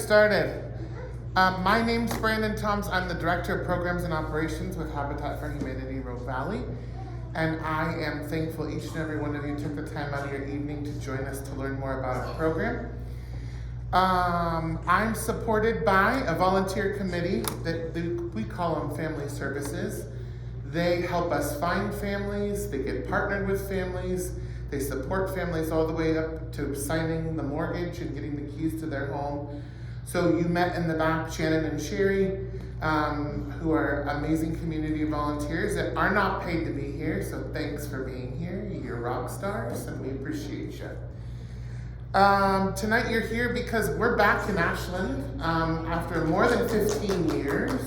started. My name's Brandon Toms. I'm the Director of Programs and Operations with Habitat for Humanity Rogue Valley. And I am thankful each and every one of you took the time out of your evening to join us to learn more about our program. I'm supported by a volunteer committee that we call them Family Services. They help us find families, they get partnered with families, they support families all the way up to signing the mortgage and getting the keys to their home. So you met in the back Shannon and Sherry, who are amazing community volunteers that are not paid to be here, so thanks for being here. You're rock stars and we appreciate you. Tonight you're here because we're back in Ashland after more than 15 years.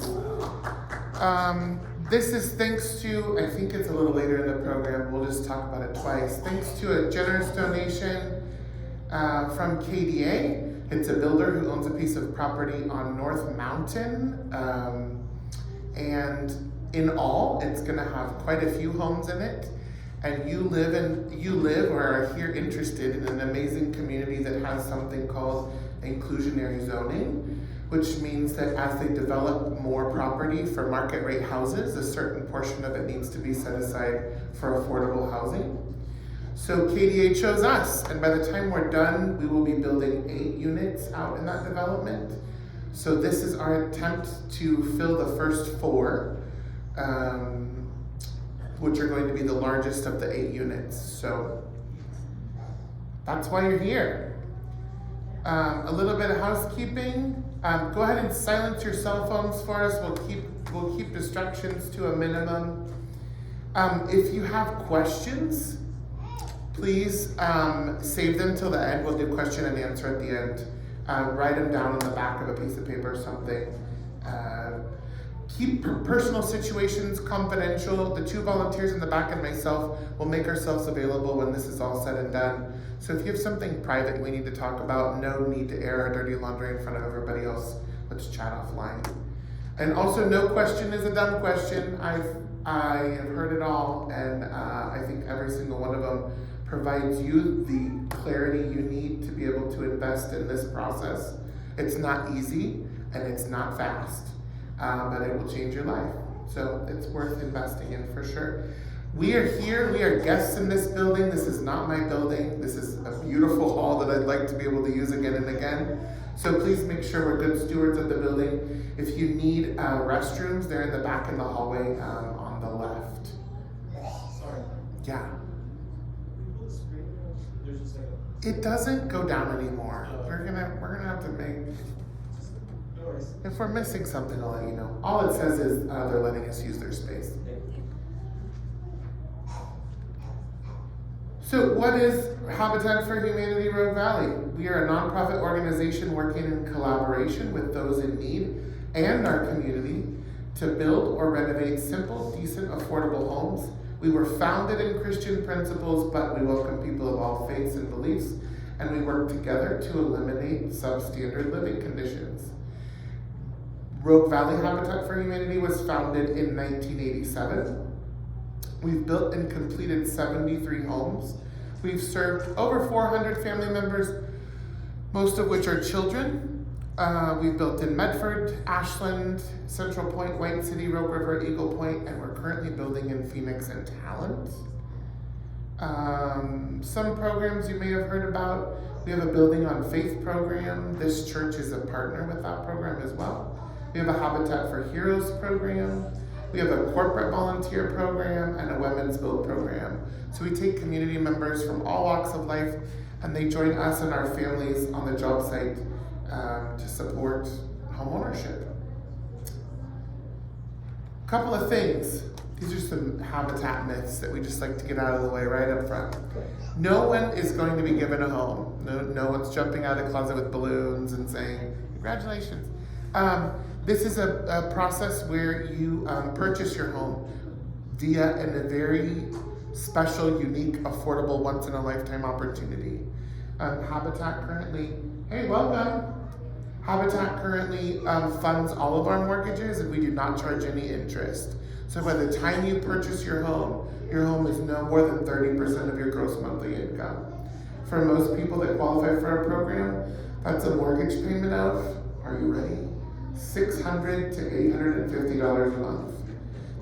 This is thanks to, I think it's a little later in the program, we'll just talk about it twice, thanks to a generous donation from KDA. It's a builder who owns a piece of property on North Mountain, and in all, it's gonna have quite a few homes in it. And you live or are here interested in an amazing community that has something called inclusionary zoning, which means that as they develop more property for market rate houses, a certain portion of it needs to be set aside for affordable housing. So KDA chose us, and by the time we're done, we will be building 8 units out in that development. So this is our attempt to fill the first 4, which are going to be the largest of the 8 units. So that's why you're here. A little bit of housekeeping. Go ahead and silence your cell phones for us. We'll keep distractions to a minimum. If you have questions, please save them till the end. We'll do question and answer at the end. Write them down on the back of a piece of paper or something. Keep personal situations confidential. The 2 volunteers in the back and myself will make ourselves available when this is all said and done. So if you have something private we need to talk about, no need to air our dirty laundry in front of everybody else. Let's chat offline. And also, no question is a dumb question. I have heard it all, and I think every single one of them provides you the clarity you need to be able to invest in this process. It's not easy and it's not fast. But it will change your life. So it's worth investing in for sure. We are here, we are guests in this building. This is not my building. This is a beautiful hall that I'd like to be able to use again and again. So please make sure we're good stewards of the building. If you need restrooms, they're in the back in the hallway on the left. Sorry. Yeah. There's just like It doesn't go down anymore. We're gonna have to make. If we're missing something, I'll let you know. All it says is they're letting us use their space. So what is Habitat for Humanity Rogue Valley? We are a nonprofit organization working in collaboration with those in need and our community to build or renovate simple, decent, affordable homes. We were founded in Christian principles, but we welcome people of all faiths and beliefs, and we work together to eliminate substandard living conditions. Rogue Valley Habitat for Humanity was founded in 1987. We've built and completed 73 homes. We've served over 400 family members, most of which are children. We've built in Medford, Ashland, Central Point, White City, Rogue River, Eagle Point, and we're currently building in Phoenix and Talent. Some programs you may have heard about. We have a Building on Faith program. This church is a partner with that program as well. We have a Habitat for Heroes program. We have a corporate volunteer program and a women's build program. So we take community members from all walks of life and they join us and our families on the job site to support homeownership. A couple of things. These are some habitat myths that we just like to get out of the way right up front. No one is going to be given a home. No one's jumping out of the closet with balloons and saying, congratulations. This is a process where you purchase your home via a very special, unique, affordable, once-in-a-lifetime opportunity. Habitat currently, hey, welcome. Habitat currently funds all of our mortgages and we do not charge any interest. So by the time you purchase your home is no more than 30% of your gross monthly income. For most people that qualify for our program, that's a mortgage payment of you ready? $600 to $850 a month.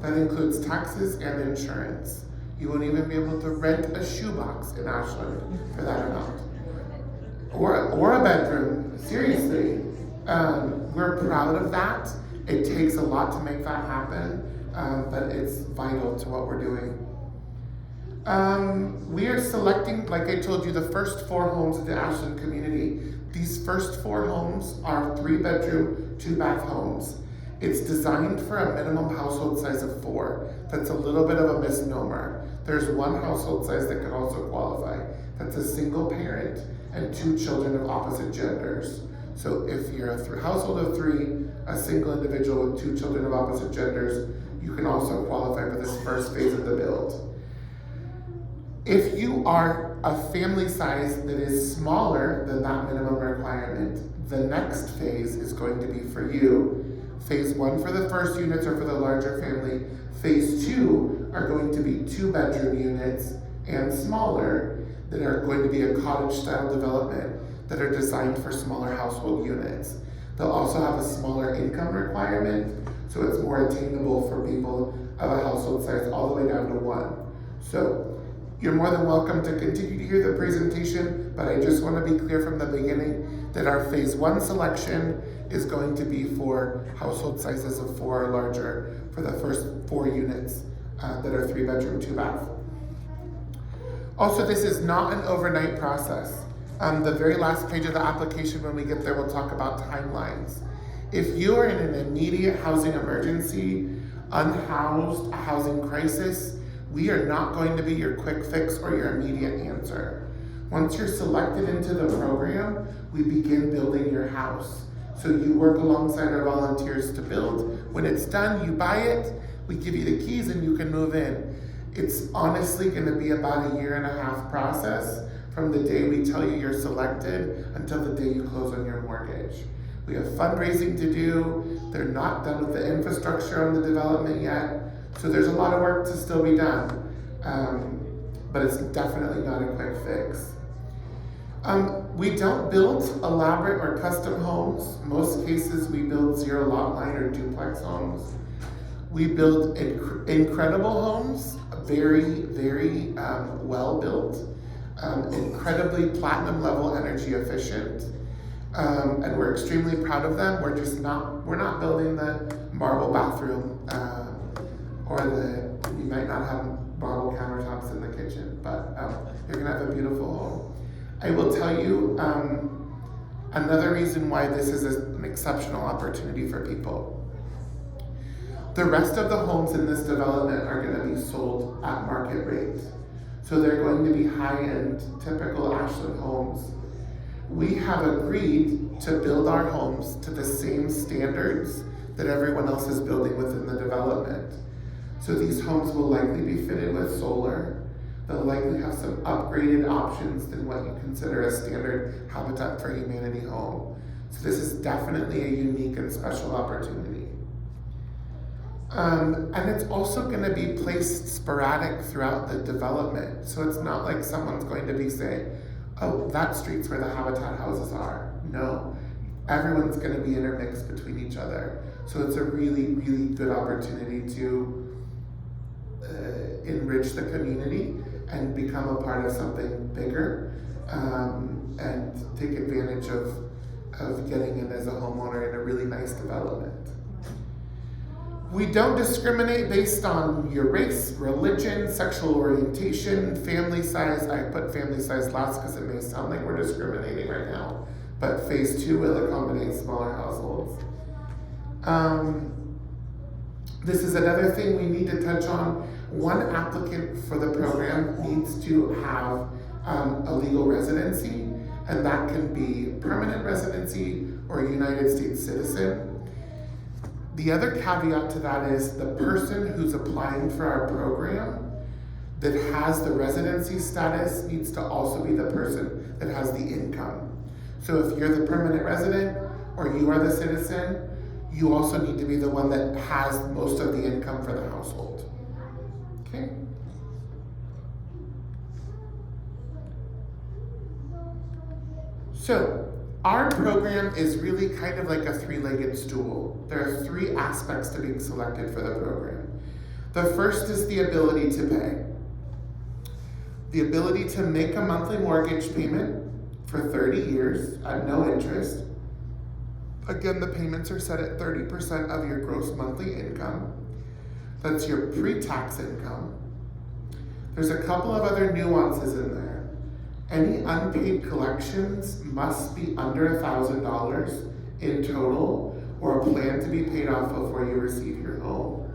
That includes taxes and insurance. You won't even be able to rent a shoebox in Ashland for that amount. Or a bedroom, seriously. We're proud of that. It takes a lot to make that happen, but it's vital to what we're doing. We are selecting, like I told you, the first 4 homes in the Ashland community. These first 4 homes are 3-bedroom, 2-bath homes. It's designed for a minimum household size of 4. That's a little bit of a misnomer. There's 1 household size that could also qualify. That's a single parent and 2 children of opposite genders. So if you're a household of 3, a single individual with 2 children of opposite genders, you can also qualify for this first phase of the build. If you are a family size that is smaller than that minimum requirement, the next phase is going to be for you. Phase 1 for the first units or for the larger family. Phase 2 are going to be 2-bedroom units and smaller that are going to be a cottage-style development that are designed for smaller household units. They'll also have a smaller income requirement, so it's more attainable for people of a household size all the way down to 1. So you're more than welcome to continue to hear the presentation, but I just want to be clear from the beginning that our phase 1 selection is going to be for household sizes of 4 or larger for the first 4 units that are 3-bedroom, 2-bath. Also, this is not an overnight process. The very last page of the application, when we get there, we'll talk about timelines. If you are in an immediate housing emergency, unhoused, a housing crisis, we are not going to be your quick fix or your immediate answer. Once you're selected into the program, we begin building your house. So you work alongside our volunteers to build. When it's done, you buy it, we give you the keys and you can move in. It's honestly gonna be about a 1.5-year process from the day we tell you you're selected until the day you close on your mortgage. We have fundraising to do. They're not done with the infrastructure on the development yet. So there's a lot of work to still be done, but it's definitely not a quick fix. We don't build elaborate or custom homes. Most cases we build 0 lot line or duplex homes. We build incredible homes, very, very well built, incredibly platinum level energy efficient, and we're extremely proud of them. We're not building the marble bathroom, you might not have marble countertops in the kitchen, but you're gonna have a beautiful home. I will tell you another reason why this is an exceptional opportunity for people. The rest of the homes in this development are gonna be sold at market rate. So they're going to be high-end, typical Ashland homes. We have agreed to build our homes to the same standards that everyone else is building within the development. So these homes will likely be fitted with solar. They'll likely have some upgraded options than what you consider a standard Habitat for Humanity home. So this is definitely a unique and special opportunity. And it's also going to be placed sporadic throughout the development. So it's not like someone's going to be saying, oh, that street's where the Habitat houses are. No, everyone's going to be intermixed between each other. So it's a really, really good opportunity to enrich the community and become a part of something bigger, and take advantage of getting in as a homeowner in a really nice development. We don't discriminate based on your race, religion, sexual orientation, family size. I put family size last because it may sound like we're discriminating right now, but phase 2 will accommodate smaller households. This is another thing we need to touch on. One applicant for the program needs to have a legal residency, and that can be permanent residency or a United States citizen. The other caveat to that is the person who's applying for our program that has the residency status needs to also be the person that has the income. So if you're the permanent resident or you are the citizen, you also need to be the one that has most of the income for the household. Okay? So, Our program is really kind of like a three-legged stool. There are three aspects to being selected for the program. The first is the ability to pay. The ability to make a monthly mortgage payment for 30 years at no interest. Again, the payments are set at 30% of your gross monthly income. That's your pre-tax income. There's a couple of other nuances in there. Any unpaid collections must be under $1,000 in total or a plan to be paid off before you receive your home.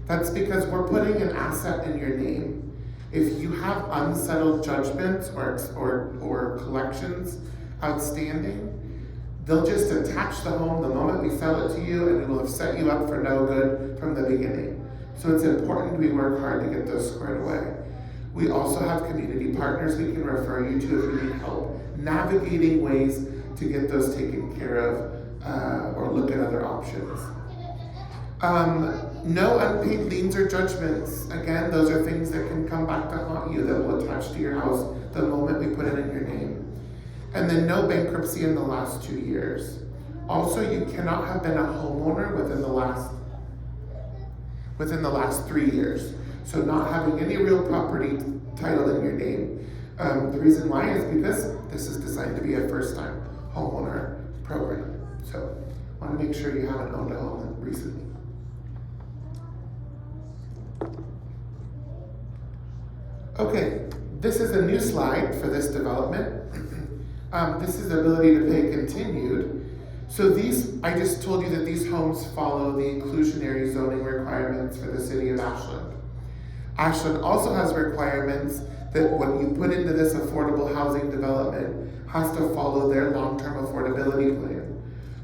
That's because we're putting an asset in your name. If you have unsettled judgments or collections outstanding, they'll just attach the home the moment we sell it to you, and we will have set you up for no good from the beginning. So it's important we work hard to get those squared away. We also have community partners we can refer you to if you need help navigating ways to get those taken care of or look at other options. No unpaid liens or judgments. Again, those are things that can come back to haunt you that will attach to your house the moment we put it in your name. And then no bankruptcy in the last 2 years. Also, you cannot have been a homeowner within the last 3 years. So not having any real property title in your name. The reason why is because this is designed to be a first-time homeowner program. So I want to make sure you haven't owned a home recently. Okay, this is a new slide for this development. This is ability to pay continued. So I just told you that these homes follow the inclusionary zoning requirements for the city of Ashland. Ashland also has requirements that what you put into this affordable housing development has to follow their long-term affordability plan.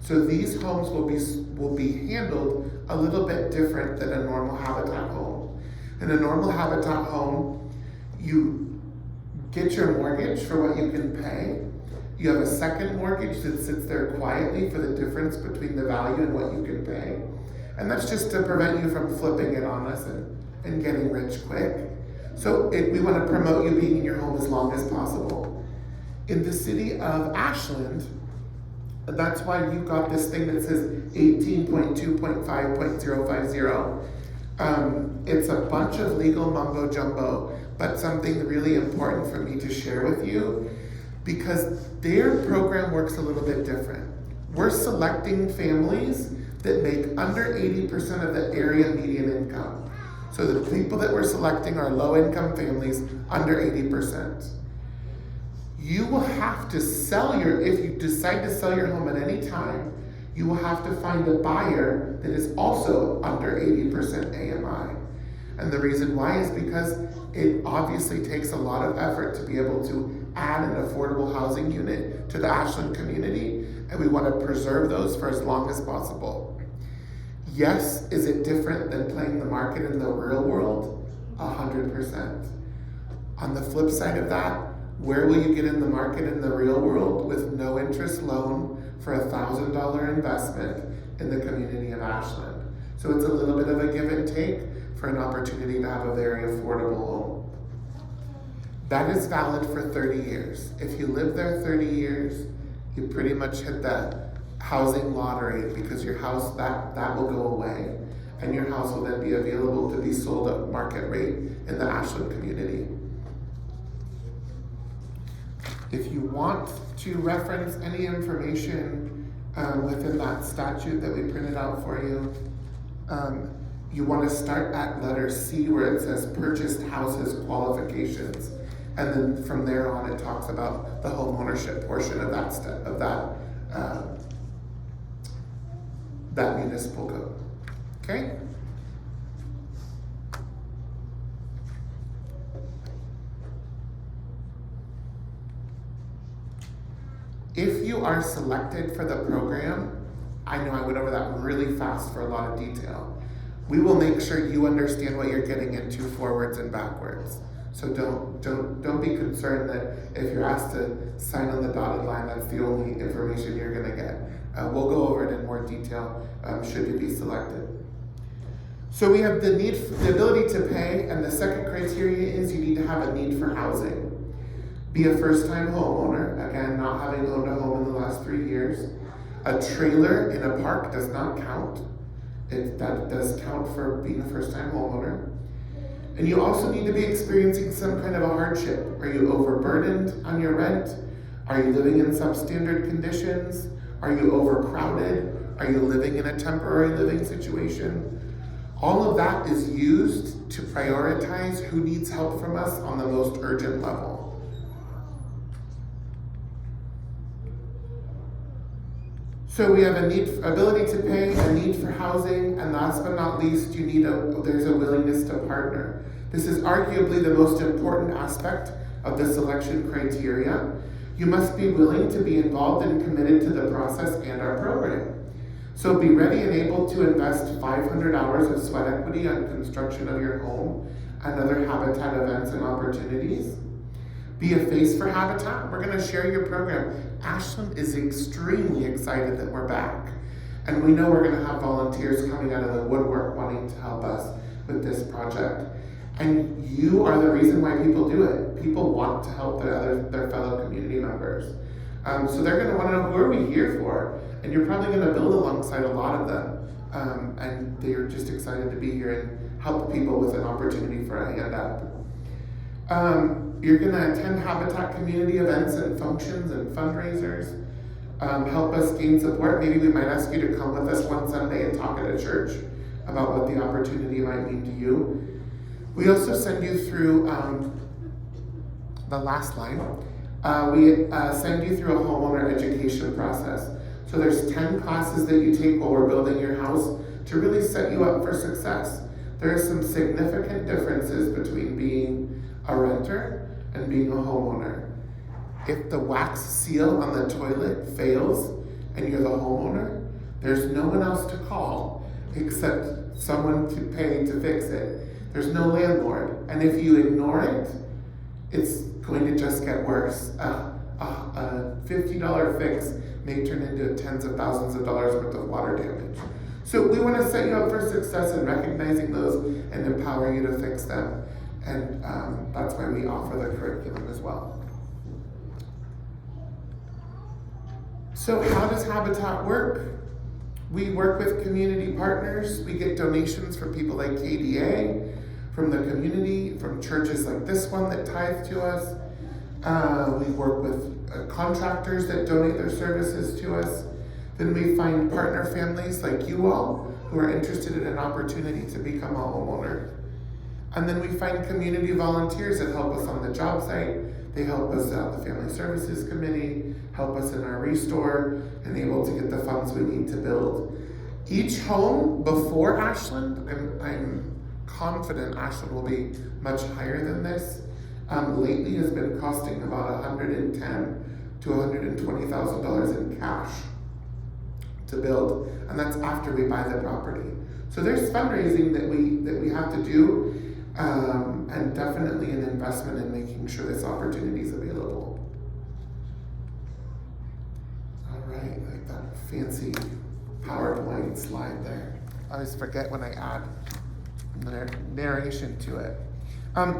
So these homes will be handled a little bit different than a normal habitat home. In a normal habitat home, you get your mortgage for what you can pay. You have a second mortgage that sits there quietly for the difference between the value and what you can pay. And that's just to prevent you from flipping it on us and getting rich quick. So we want to promote you being in your home as long as possible. In the city of Ashland, that's why you've got this thing that says 18.2.5.050. It's a bunch of legal mumbo jumbo, but something really important for me to share with you, because their program works a little bit different. We're selecting families that make under 80% of the area median income. So the people that we're selecting are low-income families under 80%. You will have to if you decide to sell your home at any time, you will have to find a buyer that is also under 80% AMI. And the reason why is because it obviously takes a lot of effort to be able to add an affordable housing unit to the Ashland community, and we want to preserve those for as long as possible. Yes, is it different than playing the market in the real world? 100%. On the flip side of that, where will you get in the market in the real world with no interest loan for a $1,000 investment in the community of Ashland? So it's a little bit of a give and take for an opportunity to have a very affordable home. That is valid for 30 years. If you live there 30 years, you pretty much hit that housing lottery, because your house, that will go away, and your house will then be available to be sold at market rate in the Ashland community. If you want to reference any information within that statute that we printed out for you, you want to start at letter C, where it says purchased houses qualifications, and then from there on it talks about the home ownership portion of that municipal code. Okay? If you are selected for the program, I know I went over that really fast for a lot of detail. We will make sure you understand what you're getting into forwards and backwards. So don't be concerned that if you're asked to sign on the dotted line, that's the only information you're gonna get. We'll go over it in more detail should you be selected. So we have the ability to pay, and the second criteria is you need to have a need for housing. Be a first-time homeowner, again, not having owned a home in the last 3 years. A trailer in a park does not count. That does count for being a first-time homeowner. And you also need to be experiencing some kind of a hardship. Are you overburdened on your rent? Are you living in substandard conditions? Are you overcrowded? Are you living in a temporary living situation? All of that is used to prioritize who needs help from us on the most urgent level. So we have ability to pay, a need for housing, and last but not least, there's a willingness to partner. This is arguably the most important aspect of the selection criteria. You must be willing to be involved and committed to the process and our program. So be ready and able to invest 500 hours of sweat equity on construction of your home and other Habitat events and opportunities. Be a face for Habitat. We're going to share your program. Ashland is extremely excited that we're back. And we know we're going to have volunteers coming out of the woodwork wanting to help us with this project. And you are the reason why people do it. People want to help their fellow community members. So they're going to want to know, who are we here for? And you're probably going to build alongside a lot of them. And they're just excited to be here and help people with an opportunity for a hand up. You're going to attend Habitat community events and functions and fundraisers. Help us gain support. Maybe we might ask you to come with us one Sunday and talk at a church about what the opportunity might mean to you. We also send you through the last line. We send you through a homeowner education process. So there's 10 classes that you take while we're building your house to really set you up for success. There are some significant differences between being a renter and being a homeowner. If the wax seal on the toilet fails and you're the homeowner, there's no one else to call except someone to pay to fix it. There's no landlord. And if you ignore it, it's going to just get worse. A $50 fix may turn into tens of thousands of dollars worth of water damage. So we want to set you up for success in recognizing those and empower you to fix them. And that's why we offer the curriculum as well. So how does Habitat work? We work with community partners. We get donations from people like KDA, from the community, from churches like this one that tithe to us. We work with contractors that donate their services to us. Then we find partner families like you all who are interested in an opportunity to become a homeowner. And then we find community volunteers that help us on the job site. They help us out the Family Services Committee, help us in our restore, and able to get the funds we need to build. Each home before Ashland, I'm confident Ashland will be much higher than this. Lately has been costing about $110,000 to $120,000 in cash to build, and that's after we buy the property. So there's fundraising that we have to do. And definitely an investment in making sure this opportunity is available. All right, like that fancy PowerPoint slide there. I always forget when I add narration to it.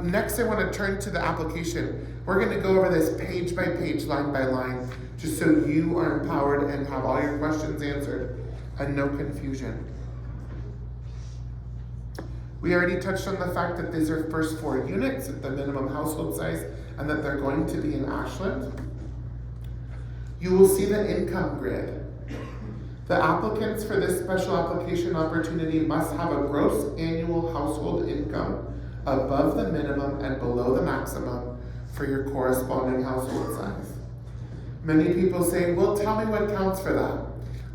Next, I want to turn to the application. We're going to go over this page by page, line by line, just so you are empowered and have all your questions answered and no confusion. We already touched on the fact that these are first 4 units at the minimum household size and that they're going to be in Ashland. You will see the income grid. The applicants for this special application opportunity must have a gross annual household income above the minimum and below the maximum for your corresponding household size. Many people say, well, tell me what counts for that.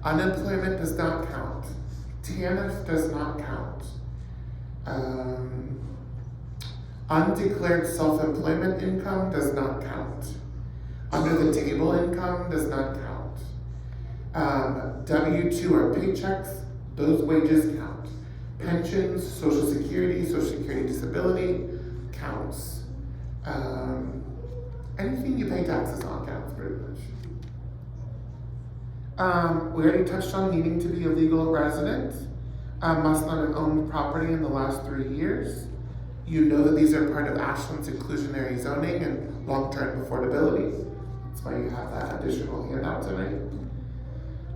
Unemployment does not count. TANF does not count. Undeclared self-employment income does not count. Under the table income does not count. W-2 or paychecks, those wages count. Pensions, Social Security disability counts. Anything you pay taxes on counts pretty much. We already touched on needing to be a legal resident. Must not have owned property in the last 3 years. You know that these are part of Ashland's inclusionary zoning and long-term affordability. That's why you have that additional handout tonight.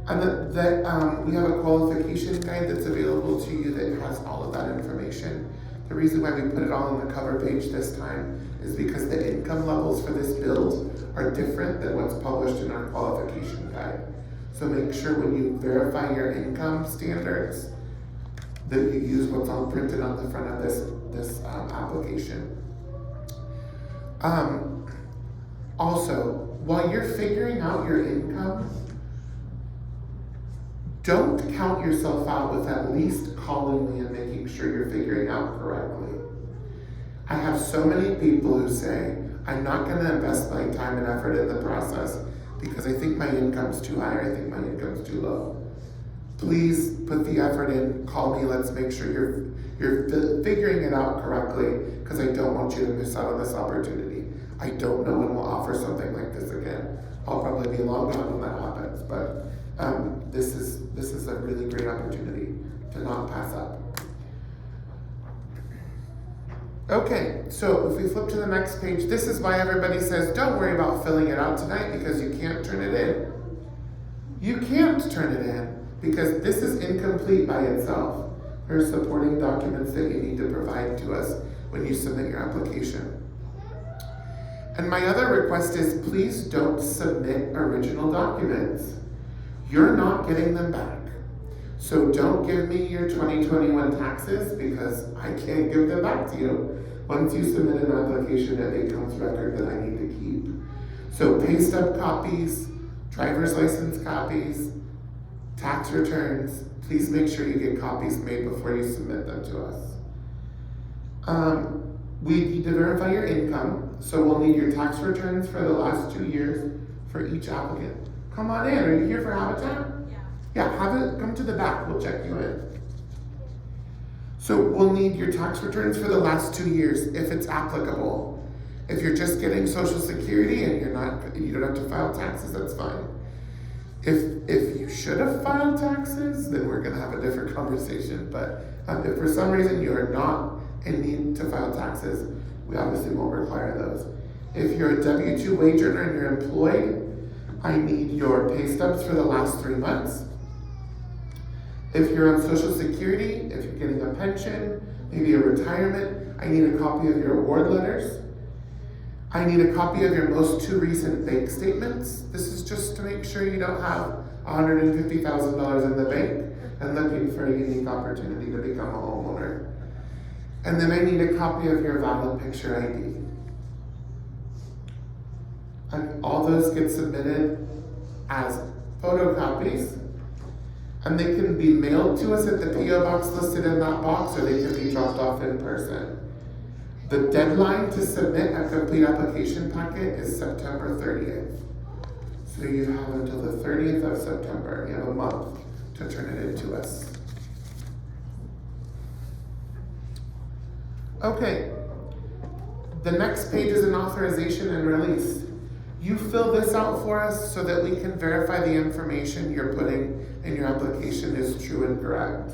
And we have a qualification guide that's available to you that has all of that information. The reason why we put it all on the cover page this time is because the income levels for this build are different than what's published in our qualification guide. So make sure when you verify your income standards that you use what's all printed on the front of this application. Also, while you're figuring out your income, don't count yourself out with at least calling me and making sure you're figuring out correctly. I have so many people who say, I'm not going to invest my time and effort in the process because I think my income's too high or I think my income's too low. Please put the effort in, call me, let's make sure you're figuring it out correctly, because I don't want you to miss out on this opportunity. I don't know when we'll offer something like this again. I'll probably be long gone when that happens, but this is a really great opportunity to not pass up. Okay, so if we flip to the next page, this is why everybody says don't worry about filling it out tonight because you can't turn it in. You can't turn it in because this is incomplete by itself. There are supporting documents that you need to provide to us when you submit your application. And my other request is please don't submit original documents. You're not getting them back. So don't give me your 2021 taxes because I can't give them back to you. Once you submit an application, it becomes record that I need to keep. So pay stub copies, driver's license copies, tax returns, please make sure you get copies made before you submit them to us. We need to verify your income, so we'll need your tax returns for the last 2 years for each applicant. Come on in, are you here for Habitat? Yeah, come to the back, we'll check you in. So we'll need your tax returns for the last 2 years, if it's applicable. If you're just getting Social Security and you don't have to file taxes, that's fine. If you should have filed taxes, then we're gonna have a different conversation. But if for some reason you are not in need to file taxes, we obviously won't require those. If you're a W-2 wage earner and you're employed, I need your pay stubs for the last 3 months. If you're on Social Security, if you're getting a pension, maybe a retirement, I need a copy of your award letters. I need a copy of your most 2 recent bank statements. This is just to make sure you don't have $150,000 in the bank and looking for a unique opportunity to become a homeowner. And then I need a copy of your valid picture ID. And all those get submitted as photocopies, and they can be mailed to us at the P.O. box listed in that box, or they can be dropped off in person. The deadline to submit a complete application packet is September 30th. So you have until the 30th of September. You have a month to turn it in to us. Okay, the next page is an authorization and release. You fill this out for us so that we can verify the information you're putting in your application is true and correct.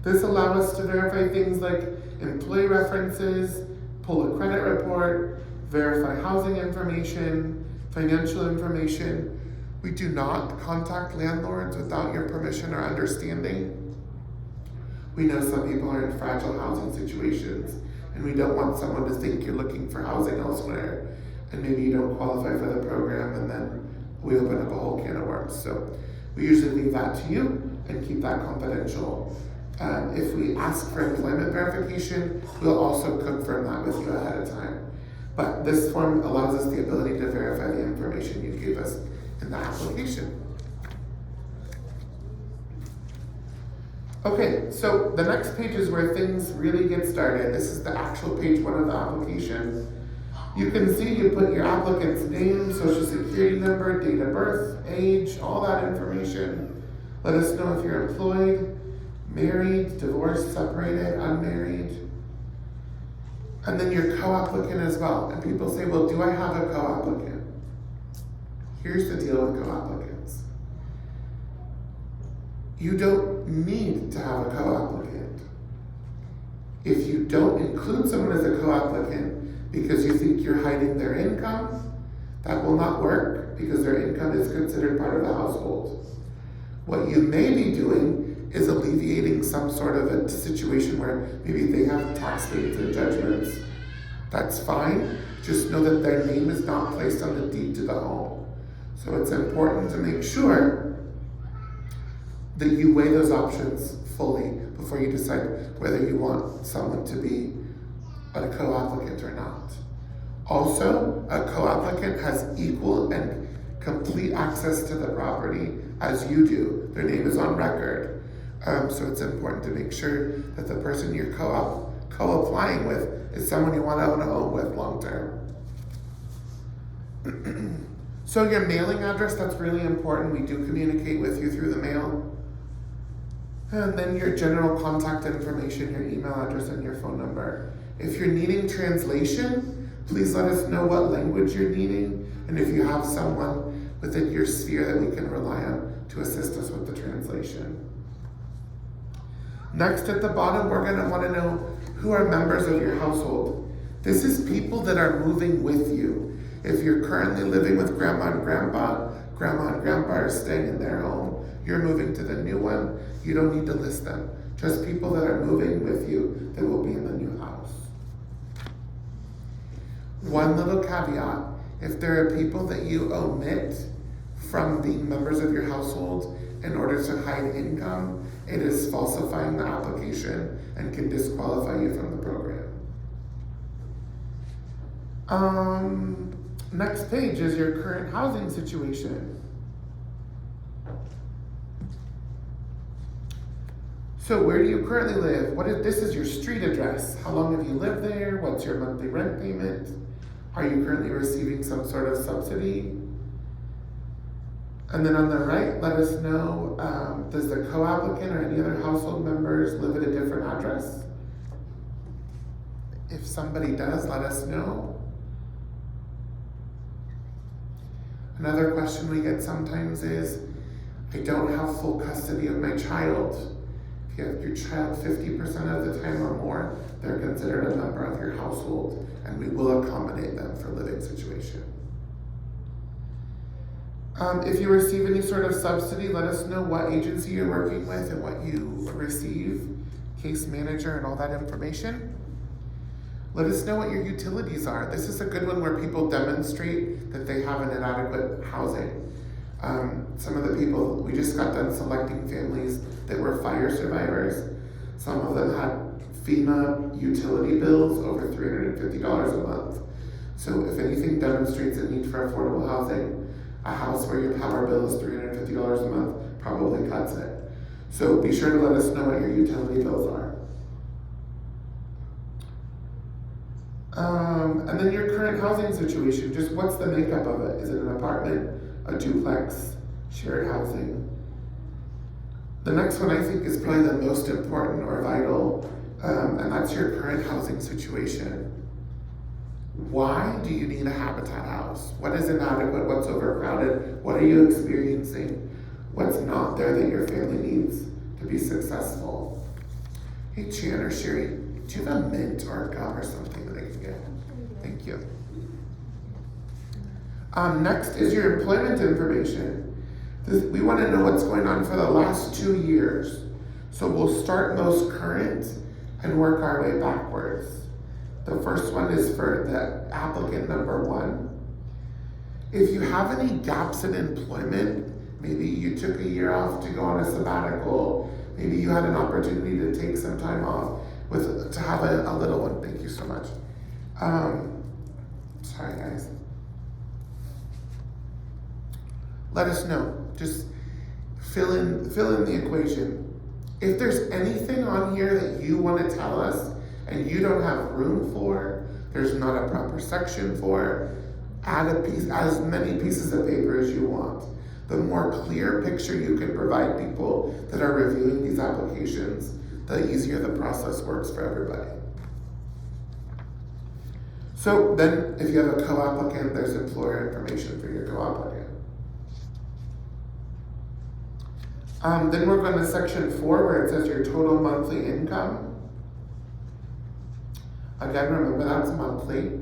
This allows us to verify things like employee references, pull a credit report, verify housing information, financial information. We do not contact landlords without your permission or understanding. We know some people are in fragile housing situations, and we don't want someone to think you're looking for housing elsewhere, and maybe you don't qualify for the program, and then we open up a whole can of worms. So we usually leave that to you and keep that confidential. If we ask for employment verification, we'll also confirm that with you ahead of time. But this form allows us the ability to verify the information you gave us in the application. Okay, so the next page is where things really get started. This is the actual page 1 of the application. You can see you put your applicant's name, social security number, date of birth, age, all that information. Let us know if you're employed, married, divorced, separated, unmarried. And then your co-applicant as well. And people say, well, do I have a co-applicant? Here's the deal with co-applicants. You don't need to have a co-applicant. If you don't include someone as a co-applicant, because you think you're hiding their income, that will not work because their income is considered part of the household. What you may be doing is alleviating some sort of a situation where maybe they have tax liens and judgments. That's fine. Just know that their name is not placed on the deed to the home. So it's important to make sure that you weigh those options fully before you decide whether you want someone to be a co-applicant or not. Also, a co-applicant has equal and complete access to the property as you do. Their name is on record. So it's important to make sure that the person you're co-applying with is someone you want to own a home with long term. So your mailing address, that's really important. We do communicate with you through the mail. And then your general contact information, your email address and your phone number. If you're needing translation, please let us know what language you're needing and if you have someone within your sphere that we can rely on to assist us with the translation. Next at the bottom, we're going to want to know who are members of your household. This is people that are moving with you. If you're currently living with grandma and grandpa are staying in their home, you're moving to the new one, you don't need to list them. Just people that are moving with you that will be in the new house. One little caveat, if there are people that you omit from being members of your household in order to hide income, it is falsifying the application and can disqualify you from the program. Next page is your current housing situation. So where do you currently live? This is your street address. How long have you lived there? What's your monthly rent payment? Are you currently receiving some sort of subsidy? And then on the right, let us know, does the co-applicant or any other household members live at a different address? If somebody does, let us know. Another question we get sometimes is, I don't have full custody of my child. If you have your child 50% of the time or more, they're considered a member of your household, and we will accommodate them for living situation. If you receive any sort of subsidy, let us know what agency you're working with and what you receive, case manager and all that information. Let us know what your utilities are. This is a good one where people demonstrate that they have an inadequate housing. Some of the people, we just got done selecting families that were fire survivors. Some of them had FEMA utility bills over $350 a month. So if anything demonstrates a need for affordable housing, a house where your power bill is $350 a month probably cuts it. So be sure to let us know what your utility bills are. And then your current housing situation, just what's the makeup of it? Is it an apartment, a duplex, shared housing? The next one I think is probably the most important or vital, and that's your current housing situation. Why do you need a habitat house? What is inadequate? What's overcrowded? What are you experiencing? What's not there that your family needs to be successful? Hey, Chan or Sherry, do you have a mint or a gum or something that I can get? Thank you. Next is your employment information. We want to know what's going on for the last 2 years. So we'll start most current and work our way backwards. The first one is for the applicant number 1. If you have any gaps in employment, maybe you took a year off to go on a sabbatical, maybe you had an opportunity to take some time off to have a little one. Thank you so much. Sorry guys. Let us know. Just fill in the equation. If there's anything on here that you want to tell us and you don't have room for, there's not a proper section for, add as many pieces of paper as you want. The more clear picture you can provide people that are reviewing these applications, the easier the process works for everybody. So then if you have a co-applicant, there's employer information for your co-applicant. Then we're going to section 4 where it says your total monthly income. Again, remember that's monthly.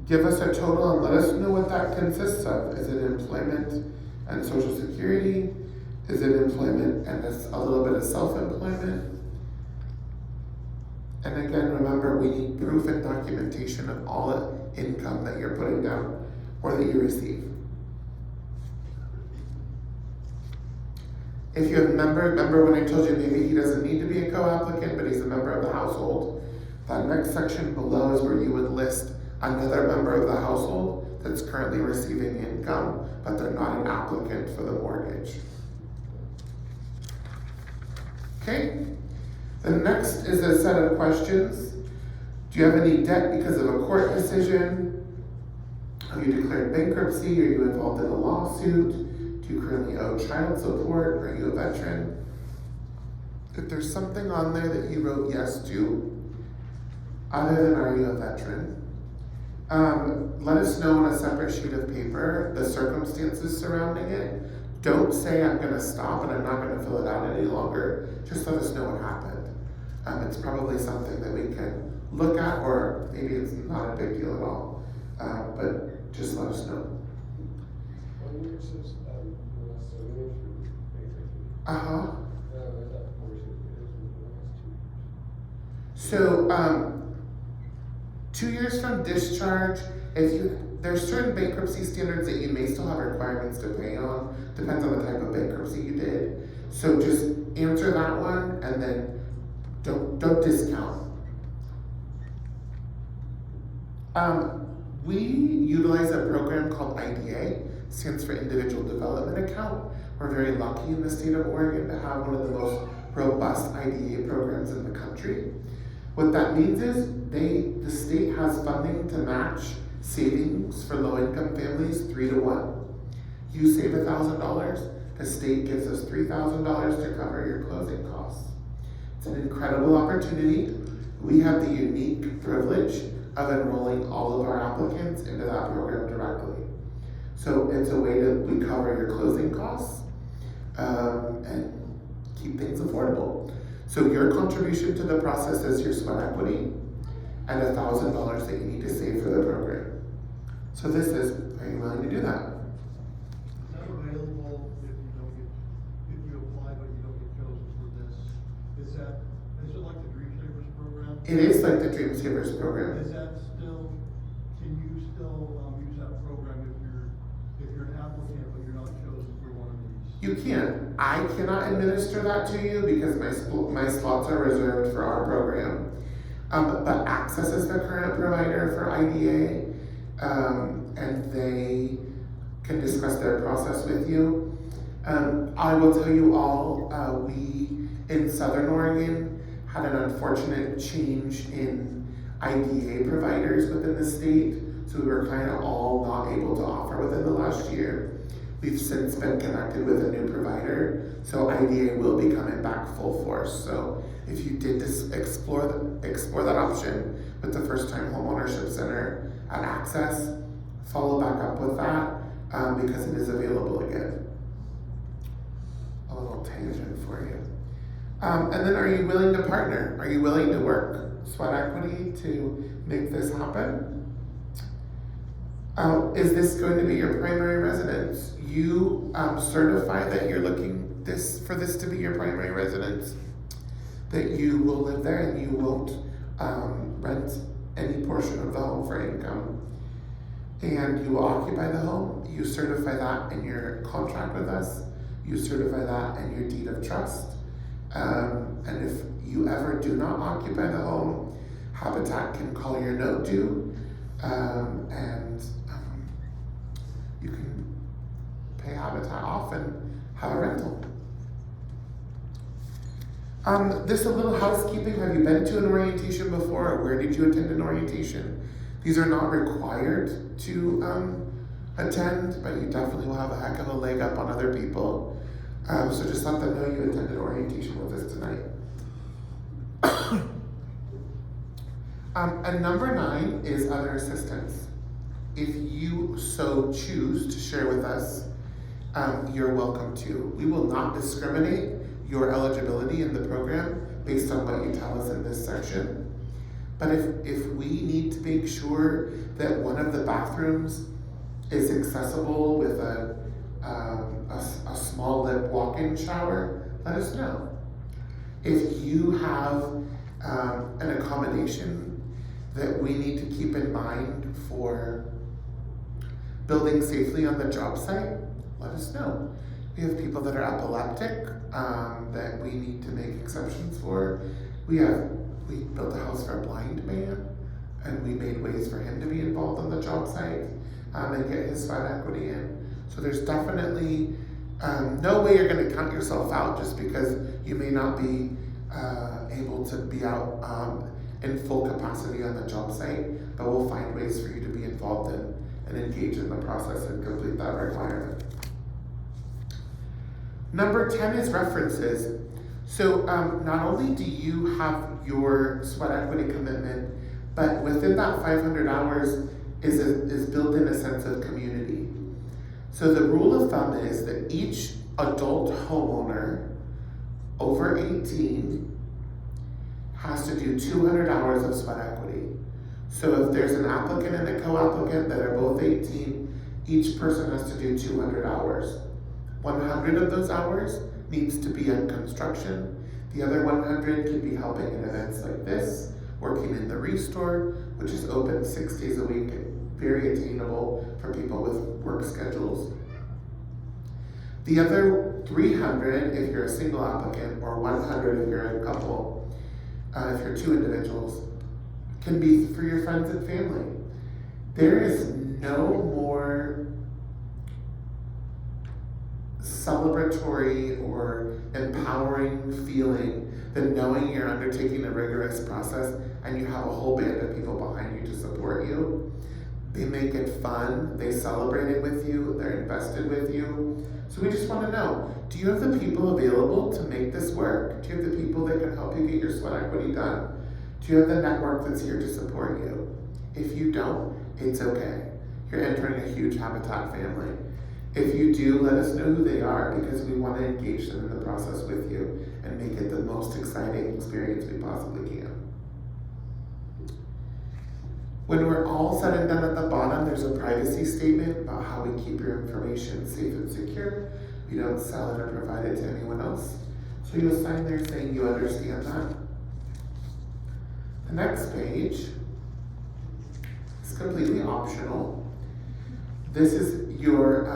Give us a total and let us know what that consists of. Is it employment and Social Security? Is it employment and a little bit of self-employment? And again, remember, we need proof and documentation of all income that you're putting down or that you receive. If you have remember when I told you maybe he doesn't need to be a co-applicant, but he's a member of the household, that next section below is where you would list another member of the household that's currently receiving income, but they're not an applicant for the mortgage. Okay? The next is a set of questions. Do you have any debt because of a court decision? Have you declared bankruptcy? Are you involved in a lawsuit? Do you currently owe child support? Are you a veteran? If there's something on there that you wrote yes to, other than are you a veteran, let us know on a separate sheet of paper the circumstances surrounding it. Don't say I'm going to stop and I'm not going to fill it out any longer. Just let us know what happened. It's probably something that we can look at, or maybe it's not a big deal at all. But just let us know. 1 year since last 7 years for bankruptcy. Uh-huh. I thought 4 years was the last 2 years. So, 2 years from discharge, there's certain bankruptcy standards that you may still have requirements to pay on, depends on the type of bankruptcy you did. So just answer that one and then don't discount. We utilize a program called IDA, stands for Individual Development Account. We're very lucky in the state of Oregon to have one of the most robust IDA programs in the country. What that means is the state has funding to match savings for low-income families 3 to 1. You save $1,000, the state gives us $3,000 to cover your closing costs. It's an incredible opportunity. We have the unique privilege of enrolling all of our applicants into that program directly. So it's a way we cover your closing costs and keep things affordable. So your contribution to the process is your sweat equity and $1,000 that you need to save for the program. So this is, are you willing to do that? Is that available if you apply but you don't get chosen for this? Is it like the Dream Savers program? It is like the Dream Savers program. Is that still, can you still use that program if you're an applicant but you're not chosen for one of these? You can. I cannot administer that to you because my slots are reserved for our program. But Access is the current provider for IDA, and they can discuss their process with you. I will tell you all, we in Southern Oregon had an unfortunate change in IDA providers within the state, so we were kind of all not able to offer within the last year. We've since been connected with a new provider, so IDA will be coming back full force. So if you did explore that option with the First Time Homeownership Center at Access, follow back up with that because it is available again. A little tangent for you. And then are you willing to partner? Are you willing to work sweat equity to make this happen? Is this going to be your primary residence? You certify that you're looking for this to be your primary residence, that you will live there and you won't rent any portion of the home for income, and you will occupy the home. You certify that in your contract with us. You certify that in your deed of trust. And if you ever do not occupy the home, Habitat can call your note due, and you can pay Habitat off and have a rental. This is a little housekeeping. Have you been to an orientation before, or where did you attend an orientation? These are not required to attend, but you definitely will have a heck of a leg up on other people. So just let them know you attended orientation with us tonight. And number 9 is other assistance. If you so choose to share with us, you're welcome to. We will not discriminate your eligibility in the program based on what you tell us in this section. But if we need to make sure that one of the bathrooms is accessible with a small lip walk-in shower, let us know. If you have an accommodation that we need to keep in mind for building safely on the job site, let us know. We have people that are epileptic that we need to make exceptions for. We built a house for a blind man, and we made ways for him to be involved on the job site and get his sweat equity in. So there's definitely no way you're going to count yourself out just because you may not be able to be out in full capacity on the job site, but we'll find ways for you to be involved in and engage in the process and complete that requirement. Number 10 is references. So not only do you have your sweat equity commitment, but within that 500 hours is built in a sense of community. So the rule of thumb is that each adult homeowner over 18 has to do 200 hours of sweat equity. So if there's an applicant and a co-applicant that are both 18, each person has to do 200 hours. 100 of those hours needs to be on construction. The other 100 can be helping in events like this, working in the Restore, which is open 6 days a week and very attainable for people with work schedules. The other 300 if you're a single applicant, or 100 if you're a couple, if you're two individuals, can be for your friends and family. There is no more celebratory or empowering feeling than knowing you're undertaking a rigorous process and you have a whole band of people behind you to support you. They make it fun, they celebrate it with you, they're invested with you. So we just want to know, do you have the people available to make this work? Do you have the people that can help you get your sweat equity done? Do you have the network that's here to support you? If you don't, it's okay. You're entering a huge Habitat family. If you do, let us know who they are, because we want to engage them in the process with you and make it the most exciting experience we possibly can. When we're all said and done at the bottom, there's a privacy statement about how we keep your information safe and secure. We don't sell it or provide it to anyone else. So you'll sign there saying you understand that. The next page is completely optional. This is your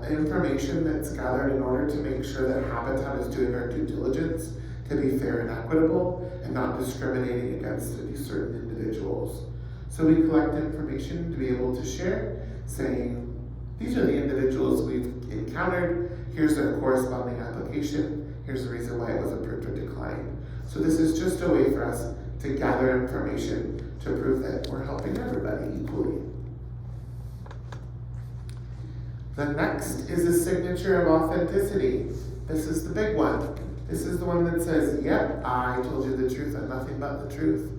information that's gathered in order to make sure that Habitat is doing our due diligence to be fair and equitable and not discriminating against certain individuals. So we collect information to be able to share, saying, these are the individuals we've encountered, here's their corresponding application, here's the reason why it was approved or declined. So this is just a way for us to gather information to prove that we're helping everybody equally. The next is a signature of authenticity. This is the big one. This is the one that says, yep, I told you the truth and nothing but the truth.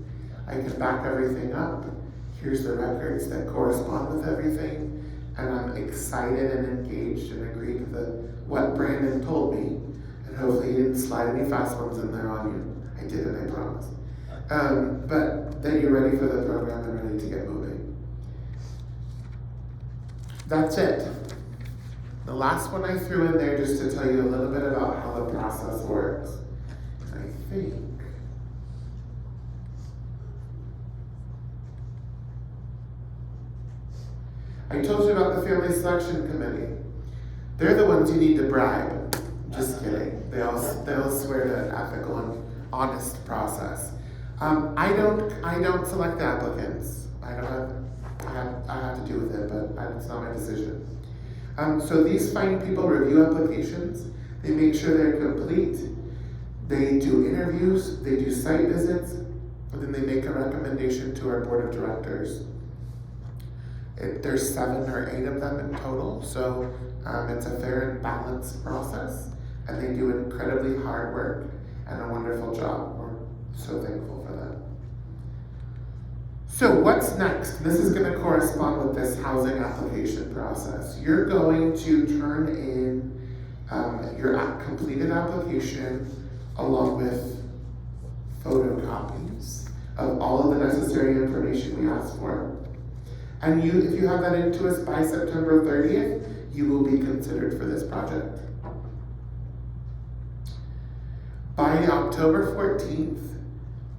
I can back everything up. Here's the records that correspond with everything. And I'm excited and engaged and agreed with what Brandon told me. And hopefully he didn't slide any fast ones in there on you. I didn't, I promise. But that you're ready for the program and ready to get moving. That's it. The last one I threw in there just to tell you a little bit about how the process works. I think. I told you about the Family Selection Committee. They're the ones you need to bribe. Just kidding. They all swear to an ethical and honest process. I don't select the applicants. I have to do with it, but it's not my decision. So these fine people review applications. They make sure they're complete. They do interviews. They do site visits, and then they make a recommendation to our board of directors. There's 7 or 8 of them in total, so it's a fair and balanced process, and they do incredibly hard work and a wonderful job. We're so thankful for that. So what's next? This is going to correspond with this housing application process. You're going to turn in your completed application along with photocopies of all of the necessary information we ask for. And if you have that into us by September 30th, you will be considered for this project. By October 14th,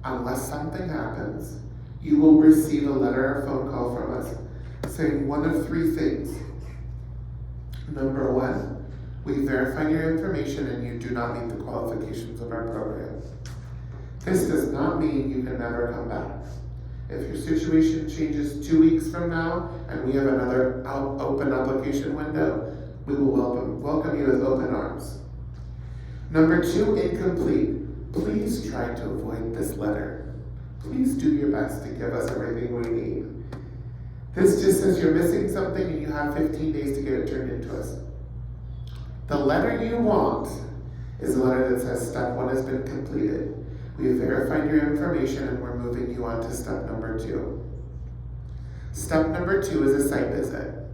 unless something happens, you will receive a letter or phone call from us saying one of three things. Number one, we verified your information and you do not meet the qualifications of our program. This does not mean you can never come back. If your situation changes 2 weeks from now and we have another open application window, we will welcome you with open arms. Number two, incomplete. Please try to avoid this letter. Please do your best to give us everything we need. This just says you're missing something and you have 15 days to get it turned into us. The letter you want is a letter that says step one has been completed. We have verified your information and we're moving you on to step number two. Step number two is a site visit.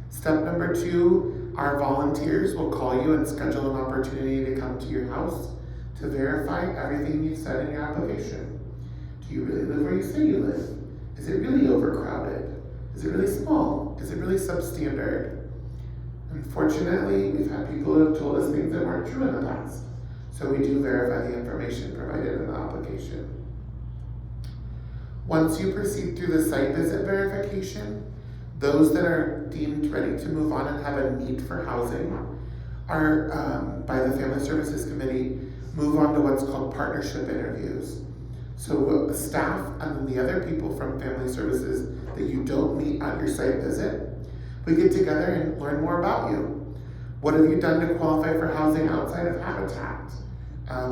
Step number two, our volunteers will call you and schedule an opportunity to come to your house to verify everything you've said in your application. Do you really live where you say you live? Is it really overcrowded? Is it really small? Is it really substandard? Unfortunately, we've had people who have told us things that weren't true in the past. So we do verify the information provided in the application. Once you proceed through the site visit verification, those that are deemed ready to move on and have a need for housing are, by the Family Services Committee, move on to what's called partnership interviews. So staff and then the other people from Family Services that you don't meet at your site visit, we get together and learn more about you. What have you done to qualify for housing outside of Habitat?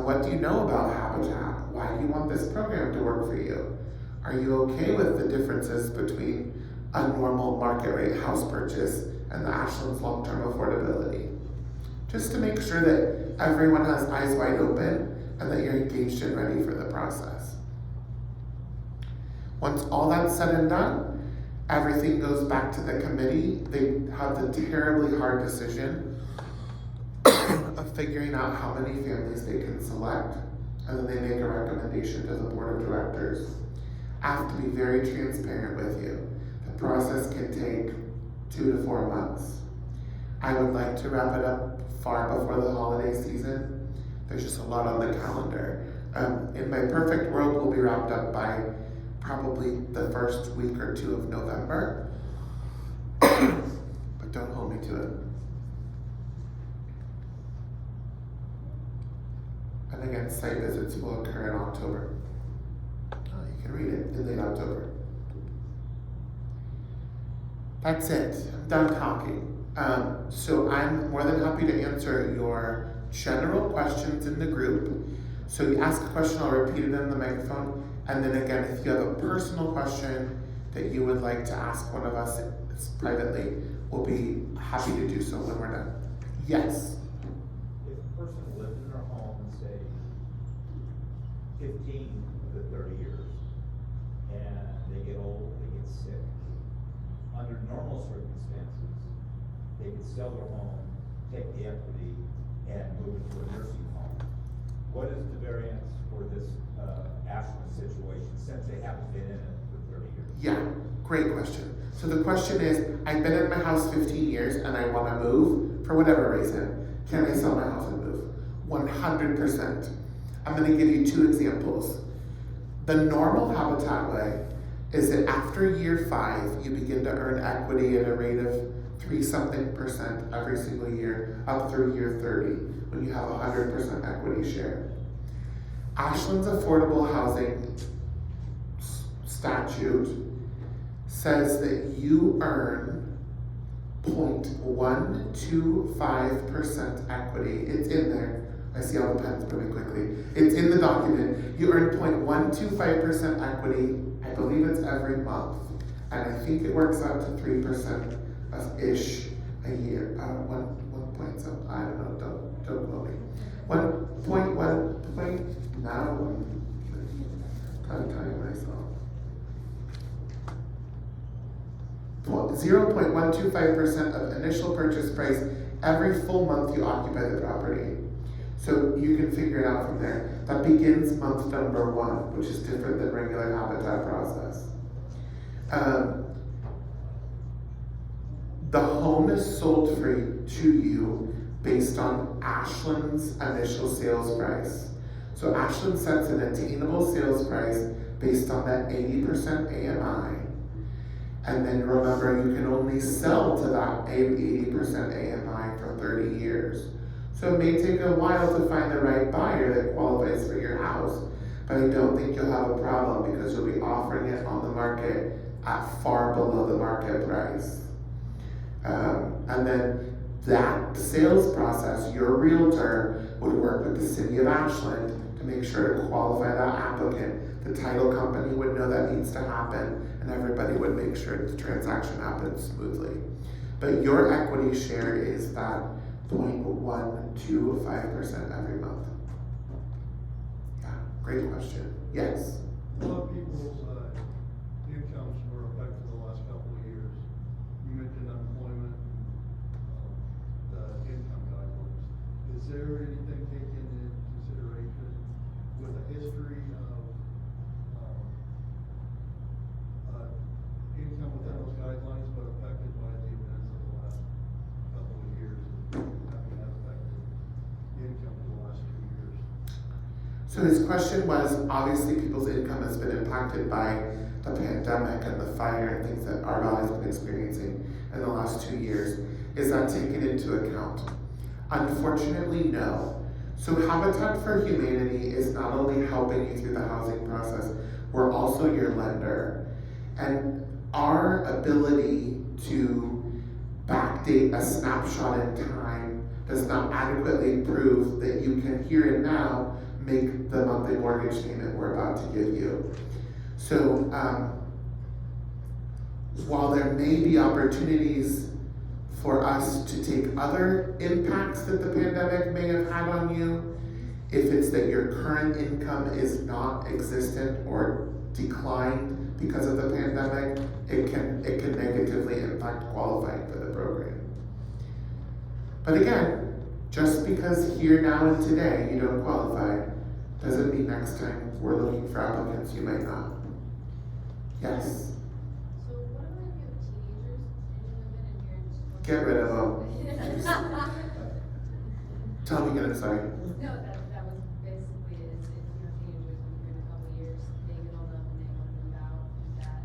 What do you know about Habitat? Why do you want this program to work for you? Are you okay with the differences between a normal market rate house purchase and the Ashland's long-term affordability? Just to make sure that everyone has eyes wide open and that you're engaged and ready for the process. Once all that's said and done, everything goes back to the committee. They have the terribly hard decision of figuring out how many families they can select, and then they make a recommendation to the board of directors. I have to be very transparent with you. The process can take 2 to 4 months. I would like to wrap it up far before the holiday season. There's just a lot on the calendar. In my perfect world, we'll be wrapped up by probably the first week or 2 of November. But don't hold me to it. And again, site visits will occur in October. You can read it in late October. That's it. I'm done talking. So I'm more than happy to answer your general questions in the group. So you ask a question, I'll repeat it in the microphone. And then again, if you have a personal question that you would like to ask one of us privately, we'll be happy to do so when we're done. Yes? If a person lived in their home, say, 15 of the 30 years, and they get old, they get sick, under normal circumstances, they could sell their home, take the equity, and move into a nursing home. What is the variance for this Ashland situation, since they haven't been in it for 30 years? Yeah, great question. So the question is, I've been in my house 15 years and I want to move for whatever reason. Can I sell my house and move? 100%. I'm going to give you 2 examples. The normal Habitat way is that after year 5, you begin to earn equity at a rate of 3-something% every single year up through year 30 when you have 100% equity share. Ashland's affordable housing statute says that you earn 0.125% equity. It's in there. I see all the pens pretty quickly. It's in the document. You earn 0.125% equity. I believe it's every month. And I think it works out to 3%-ish a year. 1 point something. I don't know. Don't quote me. 1.1 point. Now I'm telling myself. 0.125% of initial purchase price every full month you occupy the property. So you can figure it out from there. That begins month number 1, which is different than regular habitat process. The home is sold free to you based on Ashland's initial sales price. So Ashland sets an attainable sales price based on that 80% AMI. And then remember, you can only sell to that 80% AMI for 30 years. So it may take a while to find the right buyer that qualifies for your house, but I don't think you'll have a problem because you'll be offering it on the market at far below the market price. And then that sales process, your realtor would work with the city of Ashland to make sure to qualify that applicant. The title company would know that needs to happen, and everybody would make sure the transaction happens smoothly. But your equity share is that 0.125% every month. Yeah, great question. Yes? A lot of people's incomes were affected the last couple of years. You mentioned unemployment, the income guidelines. Is there anything taken into consideration with a history of income within those guidelines, but affected by the events of the last couple of years, having that affected the income for the last 2 years? So his question was, obviously people's income has been impacted by the pandemic and the fire and things that our valley's been experiencing in the last 2 years. Is that taken into account? Unfortunately, no. So Habitat for Humanity is not only helping you through the housing process, we're also your lender. And our ability to backdate a snapshot in time does not adequately prove that you can here and now make the monthly mortgage payment we're about to give you. So while there may be opportunities for us to take other impacts that the pandemic may have had on you, if it's that your current income is not existent or declined because of the pandemic, it can negatively impact qualifying for the program. But again, just because here, now, and today you don't qualify, doesn't mean next time we're looking for applicants you might not. Yes? So what about if you have teenagers and you live in here and Get rid of them. Tell me again, I'm sorry. No, that was basically it, is if you have teenagers and you're in a couple of years, they get old enough and they want to move out, is that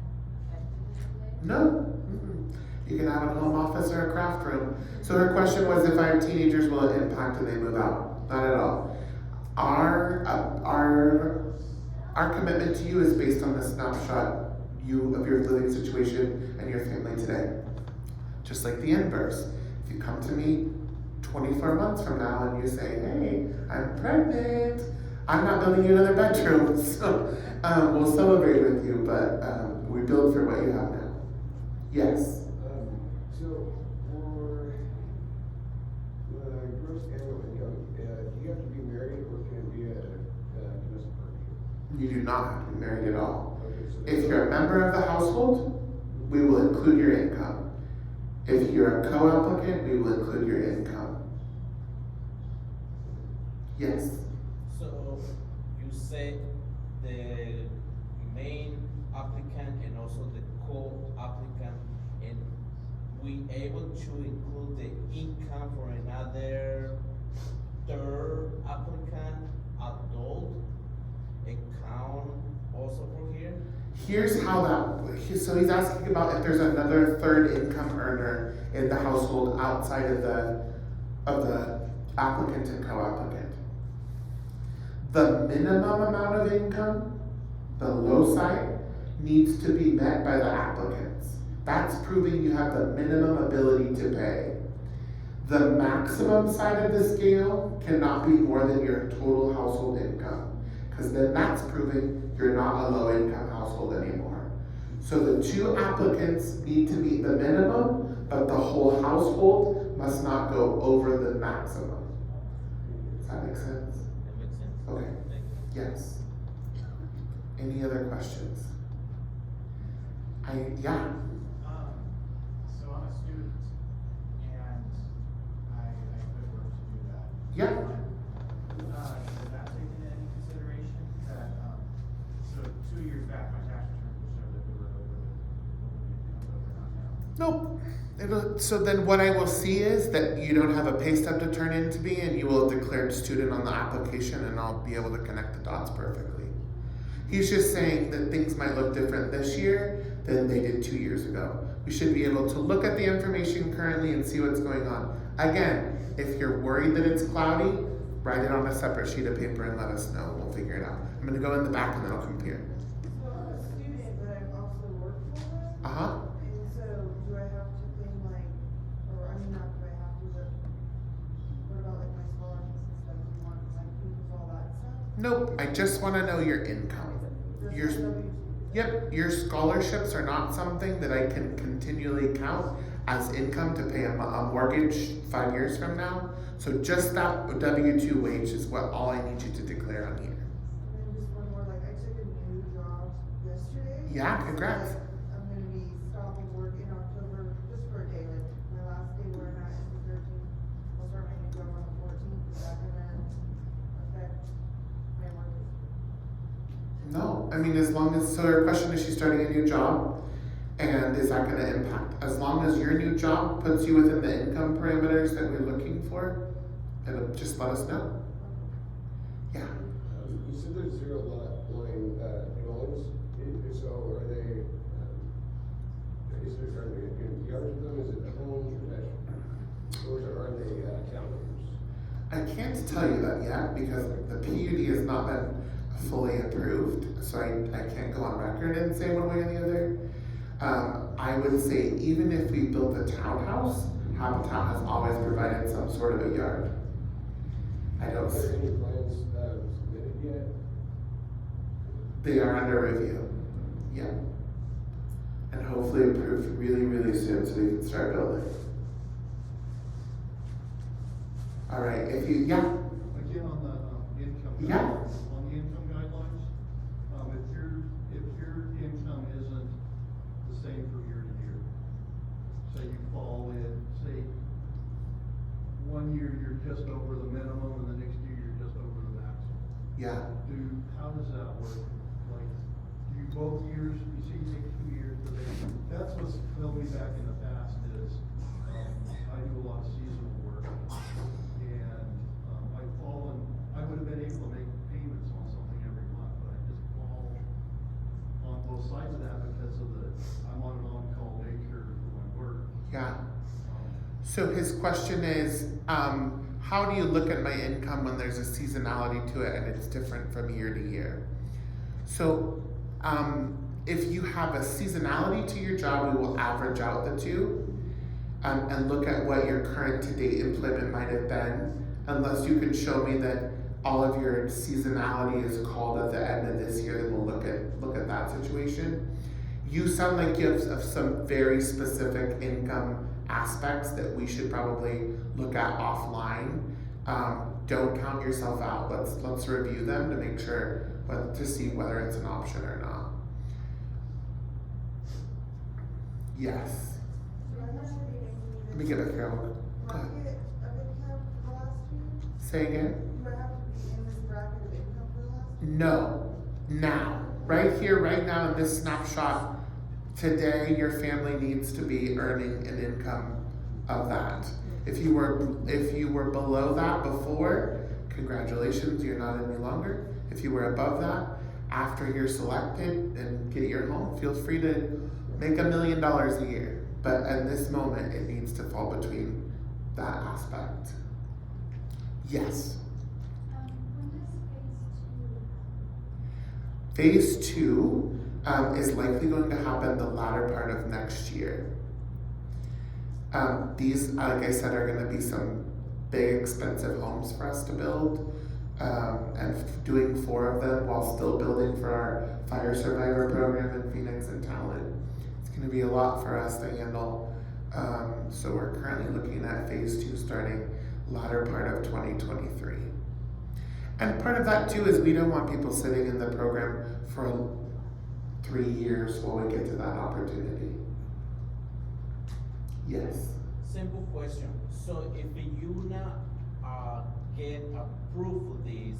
affected in any way? No. Mm-mm. You can have a home office or a craft room. So her question was, if I have teenagers, will it impact when they move out? Not at all. Our commitment to you is based on the snapshot of your living situation and your family today. Just like the inverse. If you come to me 24 months from now and you say, hey, I'm pregnant, I'm not building you another bedroom. So we'll celebrate with you, but we build for what you have now. Yes? So for the gross annual income, do you have to be married or can it be a domestic partnership? You do not have to be married at all. Okay, so If you're a member of the household, we will include your income. If you're a co-applicant, we will include your income. Yes? So you said the main applicant and also the co-applicant, and we able to include the income for another third applicant, adult, account also for here? Here's how so he's asking about if there's another third income earner in the household outside of the applicant and co-applicant. The minimum amount of income, the low side, needs to be met by the applicants. That's proving you have the minimum ability to pay. The maximum side of the scale cannot be more than your total household income, because then that's proving you're not a low income household anymore. So the 2 applicants need to meet the minimum, but the whole household must not go over the maximum. Does that make sense? That makes sense. Okay. Thank you. Yes. Any other questions? Yeah. So I'm a student, and I could work to do that. Yeah. Nope. So then what I will see is that you don't have a pay stub to turn in to me, and you will have declared student on the application, and I'll be able to connect the dots perfectly. He's just saying that things might look different this year than they did 2 years ago. We should be able to look at the information currently and see what's going on. Again, if you're worried that it's cloudy, write it on a separate sheet of paper and let us know. We'll figure it out. I'm gonna go in the back and then I'll come here. So I'm a student, but I also work for them. Uh-huh. And so do I have to pay my, or I mean, not do I have to, but what about like my scholarships and stuff? Do you want like proof of all that stuff? Nope, I just wanna know your income. Just Your, my W-2? yep, your scholarships are not something that I can continually count as income to pay a mortgage 5 years from now. So just that W-2 wage is what all I need you to declare on here. And then just one more, like I took a new job yesterday. Yeah, congrats. So, like, I'm gonna be stopping work in October just for a day, like my last day where I'm at is the 13th. I'll start my new job on the 14th. Is that gonna affect my work? No, I mean, as long as, so her question is she's starting a new job, and is that gonna impact? As long as your new job puts you within the income parameters that we're looking for, it'll just let us know. Yeah, You said there's 0 line dwellings, so are they, is there, are they in yards of them, is it homes or are they townhomes? I can't tell you that yet because the PUD has not been fully approved, so I can't go on record and say one way or the other. I would say even if we built a townhouse, Habitat has always provided some sort of a yard. I Are don't, there any plans submitted yet? they are under review, yeah. And hopefully approved really, really soon so we can start building. All right, if you, yeah, Again, on the income. Yeah. guidelines, on the income guidelines, if your income isn't the same from year to year, say you fall in, say, 1 year you're just over the minimum and the next year you're just over the maximum. yeah. How does that work? Like, do you both years, you see, you take 2 years, but that's what's held me back in the past is, I do a lot of seasonal work. And, I've fallen, I would have been able to make payments on something every month, but I just fall on both sides of that because of I'm on an on-call nature for my work. Yeah. So his question is, how do you look at my income when there's a seasonality to it and it's different from year to year? So, if you have a seasonality to your job, we will average out the two, and look at what your current to-date employment might have been, unless you can show me that all of your seasonality is called at the end of this year, then we'll look at that situation. You sound like you have some very specific income aspects that we should probably look at offline. Don't count yourself out. Let's review them to make sure, to see whether it's an option or not. Yes. Do I have to be making Let me get it, Carol. Go ahead. bracket of income for the last year? Say again? Do I have to be in this bracket of income for the last year? No. Now. Right here, right now in this snapshot, today your family needs to be earning an income of that. If you were below that before, congratulations, you're not any longer. If you were above that, after you're selected and get your home, feel free to make $1 million a year. But at this moment, it needs to fall between that aspect. Yes. When does Phase two is likely going to happen the latter part of next year. These, like I said, are going to be some big expensive homes for us to build, and doing 4 of them while still building for our fire survivor program in Phoenix and Talent. It's going to be a lot for us to handle. So we're currently looking at phase 2 starting latter part of 2023. And part of that too is we don't want people sitting in the program for 3 years while we get to that opportunity. Yes. Simple question. So if you not get approved for this,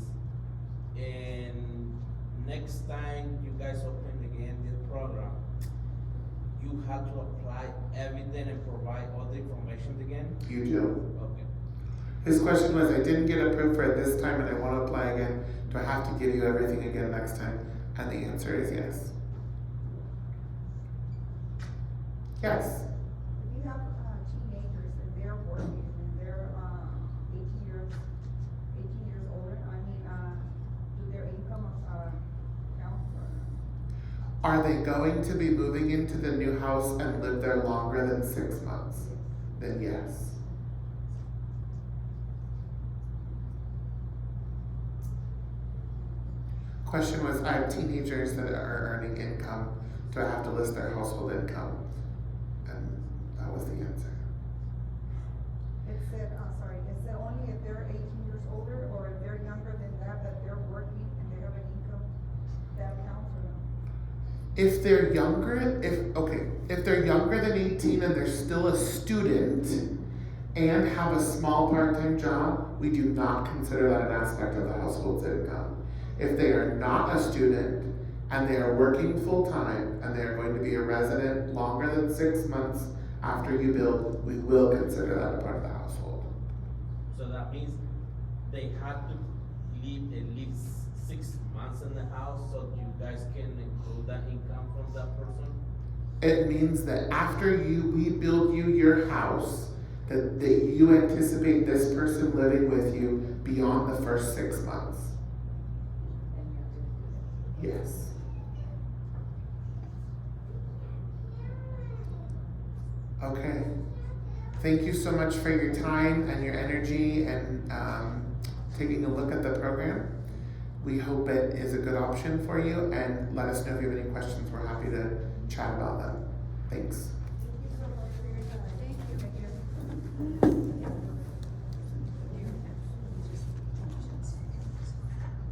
and next time you guys open again the program, you have to apply everything and provide all the information again? You do. Okay. His question was, I didn't get approved for it this time and I want to apply again. Do I have to give you everything again next time? And the answer is yes. Yes. If you have, teenagers and they're working and they're, 18 years older, I mean, do their income, count or? Are they going to be moving into the new house and live there longer than 6 months? Then yes. Question was, I have teenagers that are earning income. Do I have to list their household income? And that was the answer. It said, it said only if they're 18 years older or if they're younger than that they're working and they have an income, that counts or no? If they're younger, if they're younger than 18 and they're still a student and have a small part-time job, we do not consider that an aspect of the household's income. If they are not a student and they are working full-time and they are going to be a resident longer than 6 months after you build, we will consider that a part of the household. So that means they have to live at least 6 months in the house, so you guys can include that income from that person? It means that after we build you your house, that you anticipate this person living with you beyond the first 6 months. Yes. Okay. Thank you so much for your time and your energy and taking a look at the program. We hope it is a good option for you, and let us know if you have any questions. We're happy to chat about them. Thanks. Thank you so much for your time. Thank you.